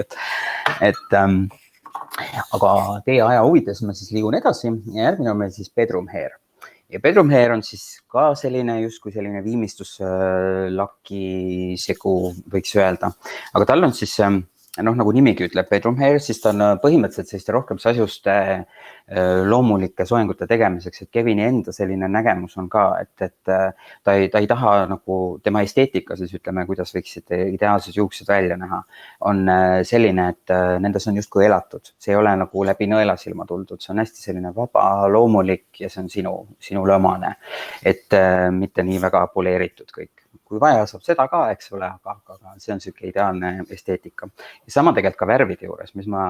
Aga teie aja huvides ma siis liigun edasi ja järgmine on meil siis Bedroom Hair. Ja Bedroom Hair on siis ka selline justkui selline viimistluslaki segu, võiks öelda. Aga tal on siis, nagu nimigi ütleb Bedroom Hair, siis ta on põhimõtteliselt selliste rohkem sasuste loomulike soengute tegemiseks, et Kevini enda selline nägemus on ka, et ta ei taha nagu tema esteetika, siis ütleme, kuidas võiksid ideaalsed juuksed välja näha, on selline, et nendes on justkui elatud. See ei ole nagu läbi nõelasilma tuldud, see on hästi selline vaba, loomulik ja see on sinule omane, et mitte nii väga poleeritud kõik. Kui vaja, saab seda ka, eks ole, aga see on selline ideaalne esteetika. Ja sama tegelikult ka värvide juures, mis ma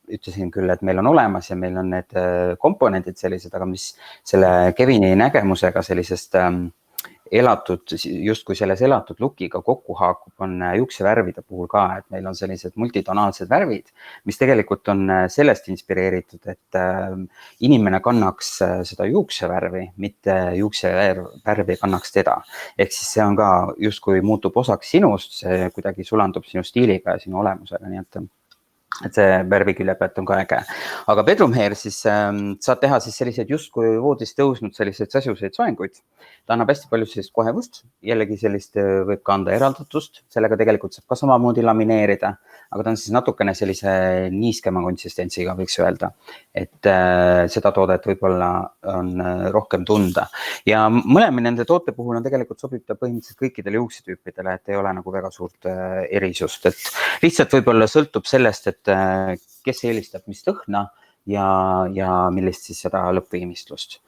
ütlesin küll, et meil on olemas ja meil on need komponendid sellised, aga mis selle Kevini nägemusega sellisest justkui selles elatud lookiga kokku haakub, on juuksevärvide puhul ka, et meil on sellised multitonaalsed värvid, mis tegelikult on sellest inspireeritud, et inimene kannaks seda juuksevärvi, mitte juuksevärvi kannaks teda. Ehk siis see on ka justkui muutub osaks sinust, see kuidagi sulandub sinu stiiliga ja sinu olemusega, nii et et see värvi külje pealt on ka äge. Aga bedroom hair siis saad teha siis selliseid justkui voodis tõusnud selliseid sasuseid soenguid. Ta annab hästi palju sellist kohevust, jällegi sellist võib ka anda eraldatust, sellega tegelikult saab ka samamoodi lamineerida, aga ta on siis natukene sellise niiskema konsistentsiga, võiks öelda, et seda toodet võib-olla on rohkem tunda. Ja mõlemi nende toote puhul on tegelikult sobib ta põhimõtteliselt kõikidele juuksetüüpidele, et ei ole nagu väga suurt erisust, et lihtsalt võib-olla sõltub sellest, et kes eelistab mis lõhna ja millist siis seda lõppviimistlust.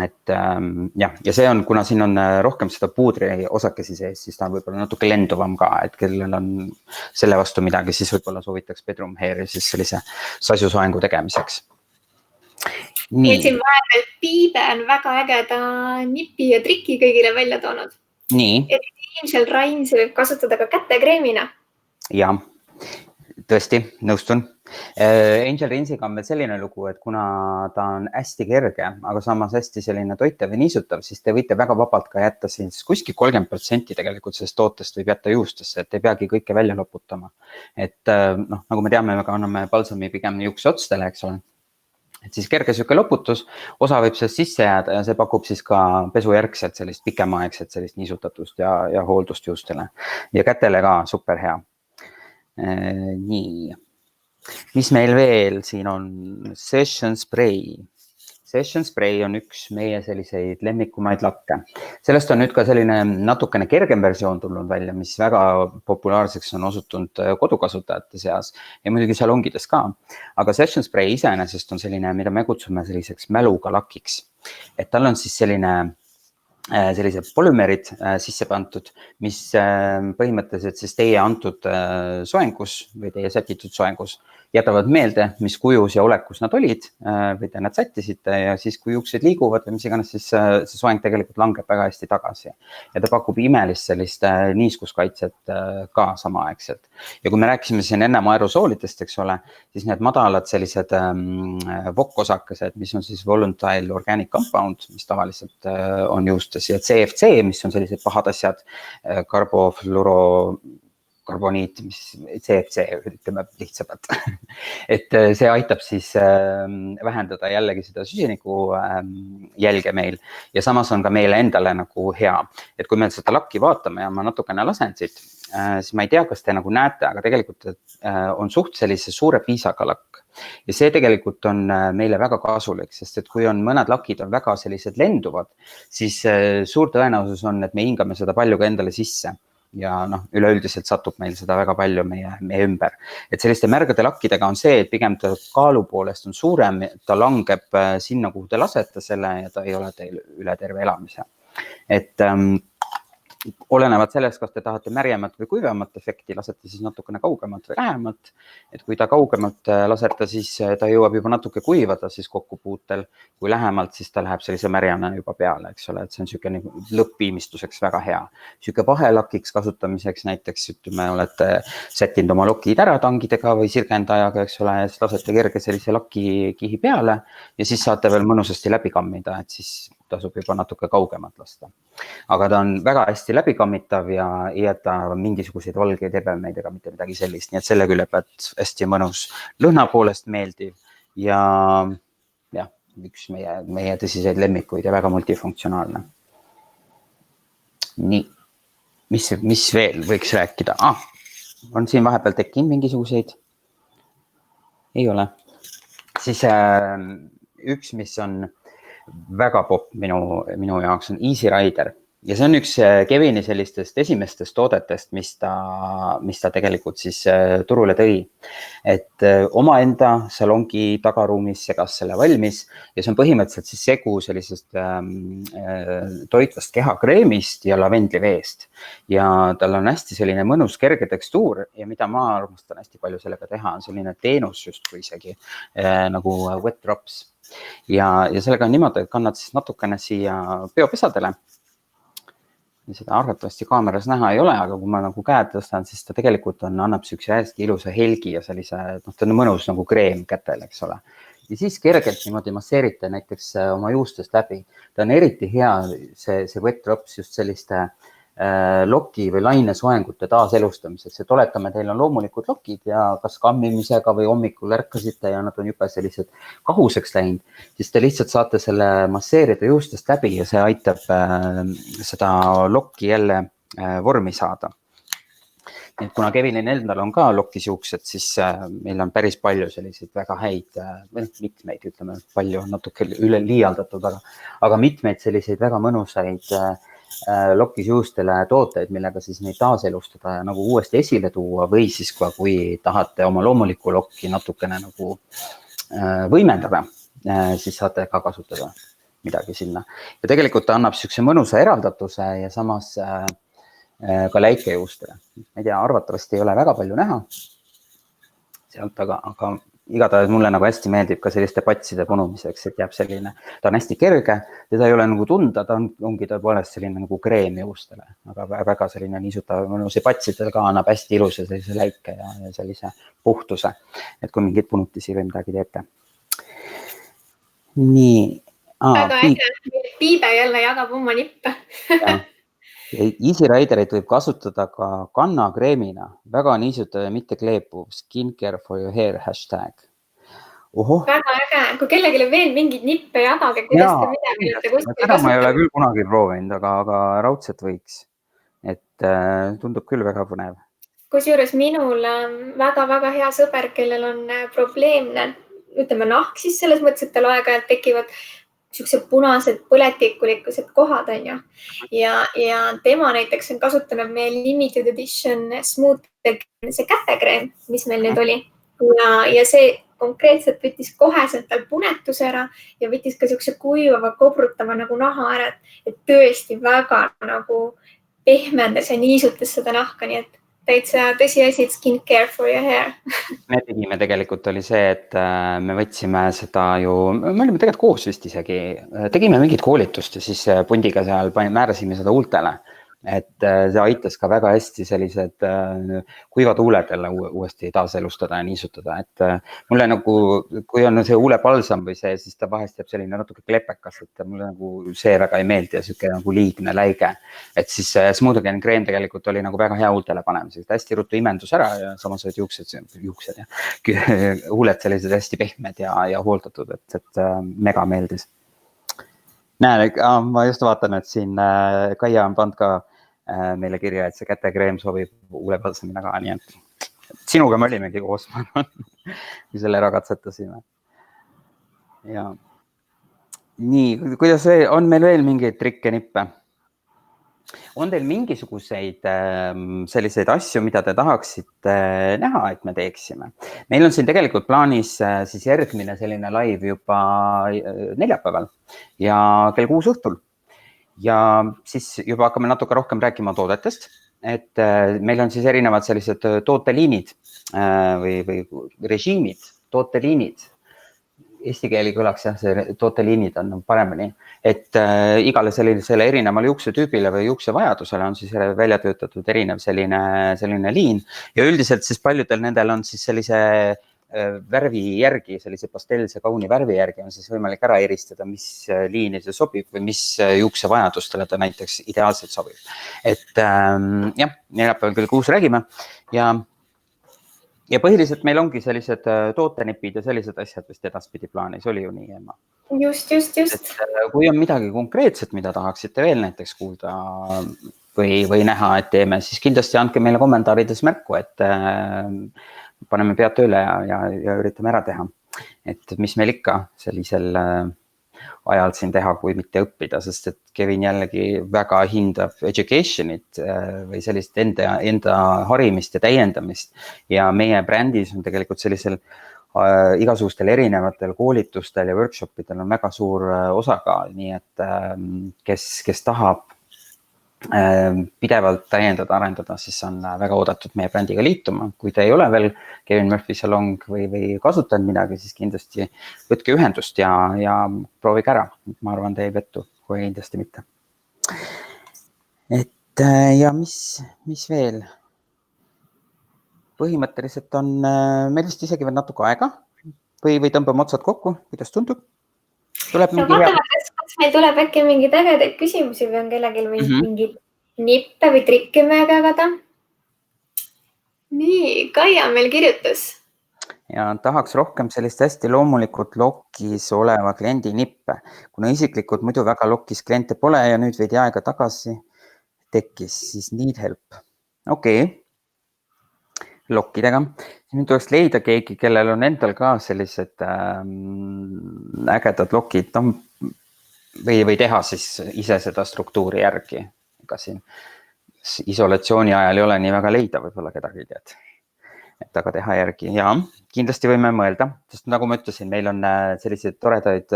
Et jah, ja see on, kuna siin on rohkem seda puudri osakesi sees, siis ta on võib-olla natuke lenduvam ka, et kellel on selle vastu midagi, siis võib-olla soovitaks bedroom hair'i siis sellise sasusoengu tegemiseks. Nii. Siin vahepeal Piibe on väga ägeda nipi ja triki kõigile välja toonud. Nii. Et Angel Rinsi võib kasutada ka kätekreemina. Ja, tõesti, nõustun. Angel Rinsiga on veel selline lugu, et kuna ta on hästi kerge, aga samas hästi selline toitev ja niisutav, siis te võite väga vabalt ka jätta siis kuskil 30% tegelikult sellest tootest võib jätta juustesse, et ei peagi kõike välja loputama. Et nagu me teame, me anname balsami pigem juukseotstele, eks ole. Et siis kerge süke loputus, osa võib sellest sisse jääda ja see pakub siis ka pesujärgselt sellist pikemaaegset sellist niisutatust ja hooldust juustele. Ja kätele ka super hea. Nii. Mis meil veel siin on? Session Spray. Session Spray on üks meie selliseid lemmikumaid lakke. Sellest on nüüd ka selline natukene kergem versioon tulnud välja, mis väga populaarseks on osutunud kodukasutajate seas ja muidugi salongides ka. Aga Session Spray iseenesest on selline, mida me kutsume selliseks mäluga lakiks. Et tal on siis sellised polümerid sisse pandud, mis põhimõtteliselt siis teie antud soengus või teie sätitud soengus jätavad meelde, mis kujus ja olekus nad olid või te nad sättisite ja siis kui juuksed liiguvad või mis iganes, siis see soeng tegelikult langeb väga hästi tagasi. Ja ta pakub imelist sellist niiskuskaitset ka samaaegselt. Ja kui me rääkisime siin ennem aerosoolidest, eks ole, siis need madalad sellised VOC-osakesed, mis on siis volatile organic compound, mis tavaliselt on juustes ja CFC, mis on sellised pahad asjad, karboniit, mis CFC, ütleme lihtsamalt. Et see aitab siis vähendada jällegi seda süsiniku jälge meil ja samas on ka meile endale nagu hea. Et kui me seda lakki vaatame ja ma natukene lasen siit, siis ma ei tea, kas te nagu näete, aga tegelikult on suht sellise suure piisaga lakk. Ja see tegelikult on meile väga kasulik, sest et kui on mõned lakid on väga sellised lenduvad, siis suur tõenäosus on, et me hingame seda palju ka endale sisse. Ja üleüldiselt satub meil seda väga palju meie ümber. Et selliste märgade lakkidega on see, et pigem ta kaalu poolest on suurem, ta langeb sinna, kuhu te lasete selle ja ta ei ole teil üle terve elamise. Et olenevad sellest, kas te tahate märjemat või kuivemat efekti, lasete siis natukene kaugemalt või lähemalt. Et kui ta kaugemalt lasete, siis ta jõuab juba natuke kuivada siis kokkupuutel. Kui lähemalt, siis ta läheb sellise märjana juba peale, eks ole, et see on selline lõppviimistluseks väga hea. Selline vahelakiks kasutamiseks näiteks, ütleme, olete sättinud oma lokid ära tangidega või sirgendajaga, eks ole, ja siis lasete kerge sellise lakikihi peale ja siis saate veel mõnusasti läbi kammida, et siis tasub juba natuke kaugemalt lasta. Aga ta on väga hästi läbikammitav ja ei jäta mingisuguseid valgeid ebemeid ega mitte midagi sellist. Nii et selle külje pealt hästi mõnus, lõhna poolest meeldiv ja üks meie tõsiseid lemmikuid ja väga multifunktsionaalne. Nii, mis veel võiks rääkida? On siin vahepeal tekkinud mingisuguseid? Ei ole. Siis üks, mis on väga popp minu jaoks on Easy Rider ja see on üks Kevini sellistest esimestest toodetest, mis ta tegelikult siis turule tõi. Et omaenda salongi tagaruumis segas selle valmis ja see on põhimõtteliselt siis segu sellisest toitvast kehakreemist ja lavendliveest. Ja tal on hästi selline mõnus kerge tekstuur ja mida ma armastan hästi palju sellega teha, on selline teenus justkui isegi nagu wet drops. Ja sellega on niimoodi, et kannad siis natukene siia peopesadele. Ja seda arvatavasti kaameras näha ei ole, aga kui ma nagu käed tõstan, siis ta tegelikult annab sellise hästi ilusa helgi ja sellise, ta on mõnus nagu kreem kätel, eks ole. Ja siis kergelt niimoodi masseerite näiteks oma juustest läbi. Ta on eriti hea see wet drops just selliste loki või lainesoengute taaselustamiseks, et oletame, teil on loomulikud lokid ja kas kammimisega või hommikul ärkasite ja nad on juba sellised kahuseks läinud, siis te lihtsalt saate selle masseerida juustest läbi ja see aitab seda lokki jälle vormi saada. Et kuna Kevinil endal on ka lokis juuksed, siis meil on päris palju selliseid väga häid, mitmeid, ütleme palju, natuke üle liialdatud, aga mitmeid selliseid väga mõnusaid lokis juustele tooteid, millega siis neid taaselustada ja nagu uuesti esile tuua või siis kui tahate oma loomulikku lokki natukene nagu võimendada, siis saate ka kasutada midagi sinna. Ja tegelikult ta annab sellise mõnusa eraldatuse ja samas ka läikejuustele. Ma ei tea, arvatavasti ei ole väga palju näha sealt, aga igatahes mulle nagu hästi meeldib ka selliste patside punumiseks, et jääb selline, ta on hästi kerge, teda ei ole nagu tunda, ta ongi tõepoolest selline nagu kreem juustele, aga väga selline niisutav mõnusi patsidel ka annab hästi ilusa sellise läike ja sellise puhtuse, et kui mingid punutisi või midagi teete. Nii. Väga äge, Piibe jälle jagab oma nippe. Easy Riderit võib kasutada ka kannakreemina, väga niisutav ja mitte kleepuv, skincare for your hair hashtag. Väga äge, kui kellelegi veel mingid nippe jagage, kuidas te midagi olete kuskil kasutada. Seda ma ei ole küll kunagi proovinud, aga raudselt võiks, et tundub küll väga põnev. Kusjuures minul väga-väga hea sõber, kellel on probleemne, ütleme nahk siis selles mõttes, et tal aeg-ajalt tekivad siuksed punased põletikulikkused kohad on ju. Ja tema näiteks on kasutanud meie limited edition smooth see kätekreem, mis meil nüüd oli. Ja see konkreetselt võttis koheselt tal punetuse ära ja võttis ka siukse kuivava, kobrutava nagu naha ära, et tõesti väga nagu pehmendas ja niisutas seda nahka, nii et täitsa tõsiasi, skincare for your hair. Me tegime tegelikult oli see, et me võtsime seda ju, me olime tegelikult koos vist isegi, tegime mingit koolitust ja siis pundiga seal määrasime seda huultele. Et see aitas ka väga hästi sellised kuivad huuled jälle uuesti taaselustada ja niisutada. Et mulle nagu, kui on see huulepalsam või see, siis ta vahest jääb selline natuke klepekas, et mulle nagu see väga ei meeldi ja siuke nagu liigne läige. Et siis Smooth Again kreem tegelikult oli nagu väga hea huultele panemiseks. Hästi ruttu imendus ära ja samas olid juuksed ja huuled sellised hästi pehmed ja hooldatud, et mega meeldis. Näe, ma just vaatan, et siin Kaia on pannud ka meile kirja, et see kätekreem sobib huulepalsamina ka, nii et sinuga me olimegi koos, kui selle ära katsetasime. Ja. Nii, kuidas on meil veel mingeid trikke, nippe? On teil mingisuguseid selliseid asju, mida te tahaksite näha, et me teeksime? Meil on siin tegelikult plaanis siis järgmine selline live juba neljapäeval ja kell 6 õhtul. Ja siis juba hakkame natuke rohkem rääkima toodetest, et meil on siis erinevad sellised tooteliinid või režiimid, tooteliinid. Eesti keeli kõlaks jah, see tooteliinid on paremini, et igale sellisele erinevale juuksetüübile või juuksevajadusele on siis välja töötatud erinev selline liin ja üldiselt siis paljudel nendel on siis sellise värvi järgi, sellise pastellse kauni värvi järgi on siis võimalik ära eristada, mis liini see sobib või mis juuksevajadustele ta näiteks ideaalselt sobib. Et jah, neljapäeval kell 6 räägime ja põhiliselt meil ongi sellised tootenipid ja sellised asjad vist edaspidi plaanis, oli ju nii, Emma? Just. Et kui on midagi konkreetset, mida tahaksite veel näiteks kuulda või näha, et teeme, siis kindlasti andke meile kommentaarides märku, et paneme pead tööle ja üritame ära teha. Et mis meil ikka sellisel ajal siin teha, kui mitte õppida, sest et Kevin jällegi väga hindab education'it või sellist enda harimist ja täiendamist ja meie brändis on tegelikult sellisel igasugustel erinevatel koolitustel ja workshopidel on väga suur osakaal, nii et kes tahab pidevalt täiendada, arendada, siis on väga oodatud meie brändiga liituma. Kui te ei ole veel Kevin Murphy Salong või kasutanud midagi, siis kindlasti võtke ühendust ja proovige ära. Ma arvan, te ei pettu, kui kindlasti mitte. Et ja mis veel? Põhimõtteliselt on meil vist isegi veel natuke aega või tõmbame otsad kokku, kuidas tundub? Kas meil tuleb äkki mingeid ägedaid küsimusi või on kellelgi või mingid nippe või trikke meiega jagada. Nii, Kaia meil kirjutas. Ja tahaks rohkem sellist hästi loomulikult lokis oleva kliendi nippe, kuna isiklikult muidu väga lokis kliente pole ja nüüd veidi aega tagasi tekkis, siis need help. Okei. Lokkidega. Nüüd tuleks leida keegi, kellel on endal ka sellised ägedad lokid, või teha siis ise seda struktuuri järgi. Ega siin isolatsiooni ajal ei ole nii väga leida võib-olla kedagi tead. Et aga teha järgi ja kindlasti võime mõelda, sest nagu ma ütlesin, meil on selliseid toredaid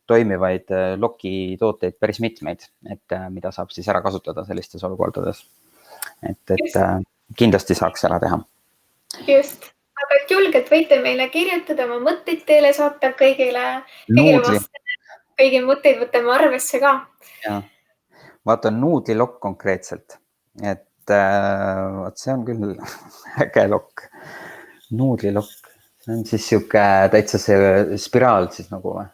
toimivaid loki tooteid päris mitmeid, et mida saab siis ära kasutada sellistes olukordades. Et kindlasti saaks ära teha. Just, aga julgelt võite meile kirjutada, oma mõtteid teile saata kõigile vastane, kõigi mõtteid võtame arvesse ka. Ja. Vaata nuudlilokk konkreetselt, et see on küll äge lokk. Nuudlilokk, see on siis siuke täitsa see spiraal siis nagu või?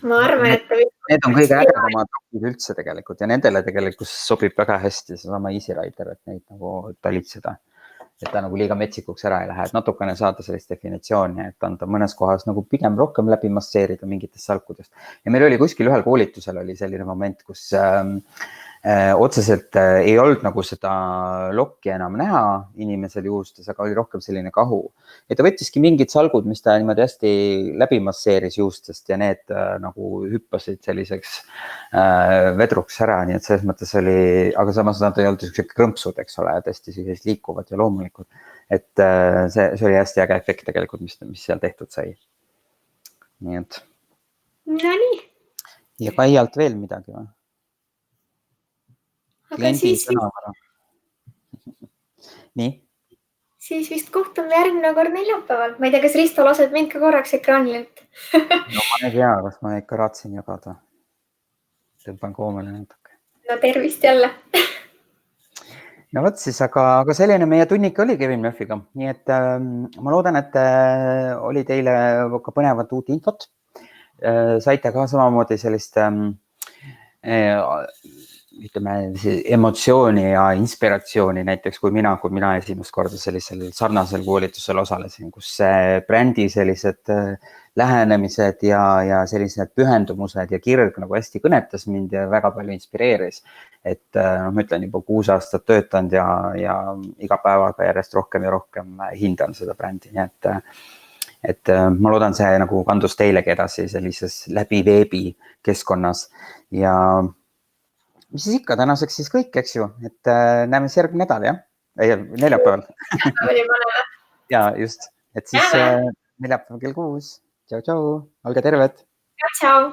Ma arvan, et need on kõige ägedamad lokid üldse tegelikult ja nendele tegelikult sobib väga hästi seesama Easy Rider, et neid nagu talitseda. Et ta nagu liiga metsikuks ära ei lähe, et natukene saada sellist definitsiooni, et anda mõnes kohas nagu pigem rohkem läbi masseerida mingitest salkudest. Ja meil oli kuskil ühel koolitusel oli selline moment, kus otseselt ei olnud nagu seda lokki enam näha inimesel juustes, aga oli rohkem selline kahu. Ja ta võttiski mingid salgud, mis ta niimoodi hästi läbi masseeris juustest ja need nagu hüppasid selliseks vedruks ära, nii et selles mõttes oli, aga samas nad ei olnud sellised krõmpsud, eks ole, hästi sellised liikuvad ja loomulikud. Et see oli hästi äge efekt tegelikult, mis seal tehtud sai. Nii et. No nii. Ja Kaialt veel midagi või? Kliendi sõnavara. Nii? Siis vist kohtume järgmine kord neljapäeval. Ma ei tea, kas Risto laseb mind ka korraks ekraanilt. No ma ei tea, kas ma ikka raatsin jagada. Tõmban koomale natuke. No tervist jälle. No võt siis, aga selline meie tunnik oli Kevin Murphy'ga. Nii et ma loodan, et oli teile ka põnevat uut infot. Saite ka samamoodi sellist ütleme, emotsiooni ja inspiratsiooni näiteks kui mina esimest korda sellisel sarnasel koolitusel osalesin, kus brändi sellised lähenemised ja sellised pühendumused ja kirg nagu hästi kõnetas mind ja väga palju inspireeris. Et ma ütlen juba 6 aastat töötanud ja iga päevaga järjest rohkem ja rohkem hindan seda brändi. Nii et ma loodan, see nagu kandus teilegi edasi sellises läbi veebi keskkonnas ja mis siis ikka tänaseks siis kõik, eks ju, et näeme siis järgmine nädal, jah? Neljapäeval. Ja just, et siis neljapäeval kell 6. Tšau, tšau, olge terved. Tšau.